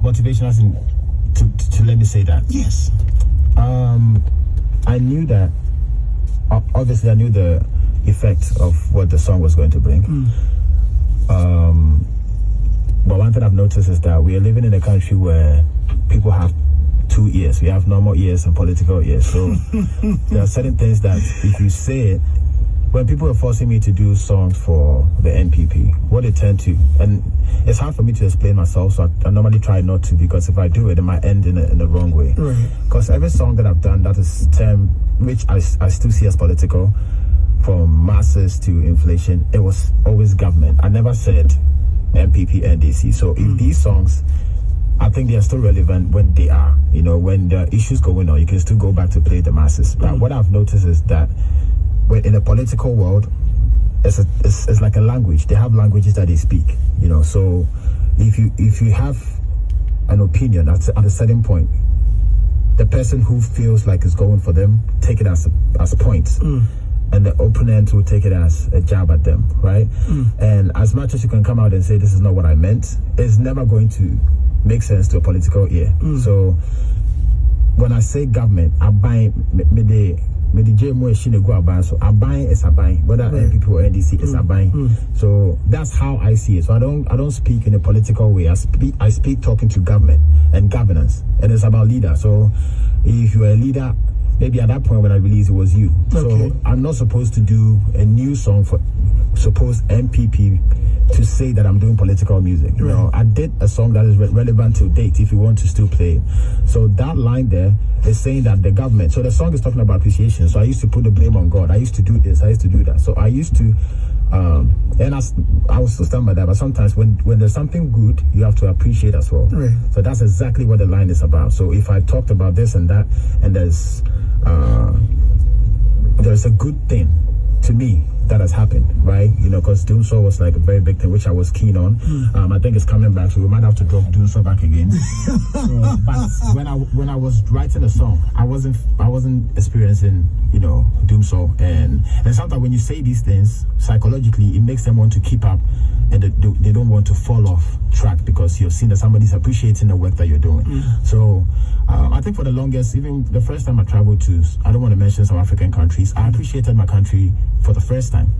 Motivation as in to let me say that. Yes. I knew that. Obviously, I knew the effect of what the song was going to bring. But one thing I've noticed is that we are living in a country where people have two ears. We have normal ears and political ears. So there are certain things that if you say it, when people are forcing me to do songs for the NPP, what they tend to, and it's hard for me to explain myself, so I normally try not to, because if I do it, it might end in the wrong way. Because every song that I've done that is term, which I still see as political, from masses to inflation, it was always government. I never said MPP, NDC. So if these songs, I think they are still relevant when they are, when the issues going on, you can still go back to play the masses. But what I've noticed is that when in the political world, it's like a language. They have languages that they speak, So if you have an opinion at a certain point, the person who feels like it's going for them, take it as points. And the opponent will take it as a jab at them, right? And as much as you can come out and say, this is not what I meant, it's never going to make sense to a political ear. So when I say government, I buy the JMO Shinegu Aban, so I buy is a buy, whether NPP or NDC is a buy. So that's how I see it. So I don't speak in a political way. I speak talking to government and governance, and it's about leader. So if you're a leader, maybe at that point when I released it was you. So I'm not supposed to do a new song for suppose MPP to say that I'm doing political music. I did a song that is relevant to date if you want to still play it. So that line there is saying that the government, so the song is talking about appreciation. So I used to put the blame on God. I used to do this, I used to do that. So I used to and I will still stand by that, but sometimes when there's something good, you have to appreciate as well. So that's exactly what the line is about. So if I talked about this and that, and there's a good thing to me that has happened, right? Because Doom Soul was like a very big thing, which I was keen on. I think it's coming back, so we might have to drop Doom Soul back again. But when I was writing the song, I wasn't experiencing, Doom Soul, and sometimes when you say these things psychologically, it makes them want to keep up, and they don't want to fall off track because you've seen that somebody's appreciating the work that you're doing. So I think for the longest, even the first time I traveled to, I don't want to mention some African countries, I appreciated my country for the first time.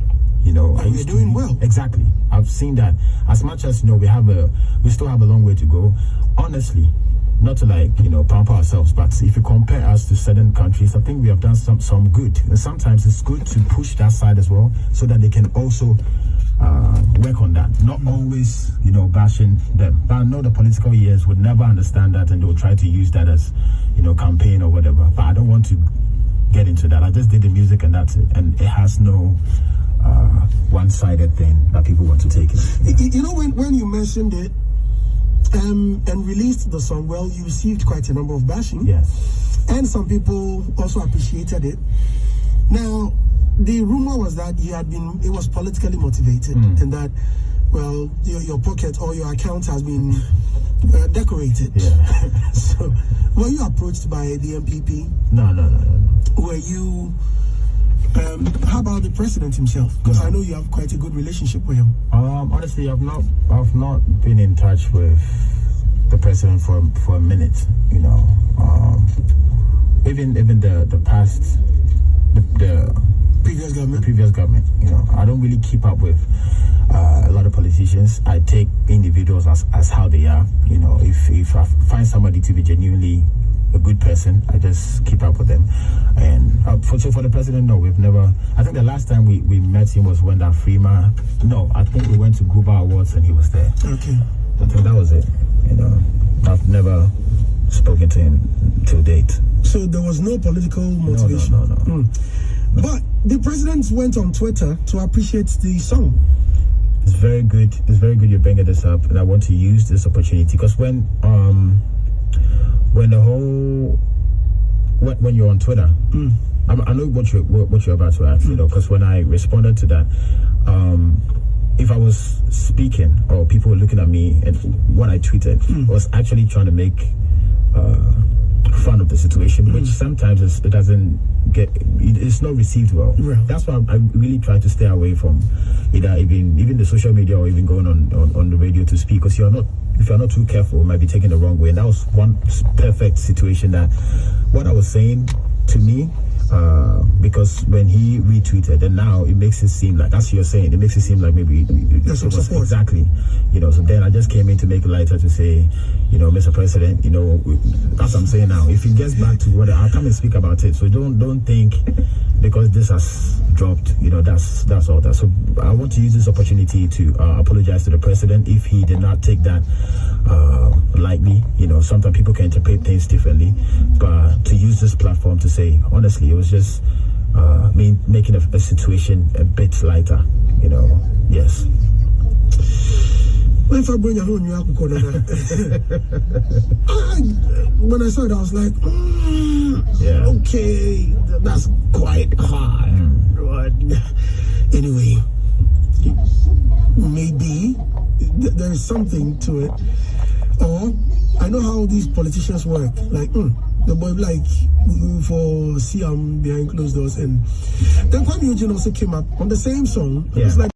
You're doing well. Exactly. I've seen that. As much as we still have a long way to go. Honestly, not to pamper ourselves, but if you compare us to certain countries, I think we have done some good. And sometimes it's good to push that side as well, so that they can also work on that. Not always, bashing them. But I know the political years would never understand that, and they will try to use that as, campaign or whatever. But I don't want to get into that. I just did the music and that's it. And it has no one-sided thing that people want to take it. When you mentioned it and released the song, well, you received quite a number of bashing. Yes. And some people also appreciated it. Now, the rumor was that it was politically motivated, and that, well, your pocket or your account has been decorated. Yeah. So, were you approached by the MPP? No. Were you? How about the president himself? Because I know you have quite a good relationship with him. Honestly, I've not been in touch with the president for a minute. Even the past, the previous government. I don't really keep up with a lot of politicians. I take individuals as how they are. If I find somebody to be genuinely a good person, I just keep up with them. And for the president, no, we've never. I think the last time we met him was when that Freema. No, I think we went to Guba Awards and he was there. Okay. I think that was it. I've never spoken to him till date. So there was no political motivation. No. But the president went on Twitter to appreciate the song. It's very good. It's very good you're bringing this up, and I want to use this opportunity because when you're on Twitter, I know what you're about to ask, because when I responded to that, if I was speaking or people were looking at me and what I tweeted, I was actually trying to make fun of the situation, which sometimes it doesn't it's not received well. Right. That's why I really try to stay away from either even the social media or even going on the radio to speak, because if you're not too careful, you might be taken the wrong way. And that was one perfect situation that what I was saying to me, because when he retweeted, and now it makes it seem like, as you're saying, it makes it seem like maybe it was exactly, so then I just came in to make it lighter to say, Mr. President, as I'm saying now, if it gets back to what I'll come and speak about it. So don't think because this has dropped, that's all that. So I want to use this opportunity to apologize to the president if he did not take that lightly. Sometimes people can interpret things differently, but to use this platform to say, honestly, it was just making a situation a bit lighter, yes. When I saw it, I was like, okay, that's quite hard. But anyway, maybe there is something to it. Or I know how these politicians work. Like, the boy, like, for Siam behind closed doors. And then Kwame Eugene also came up on the same song. Yeah. It's like,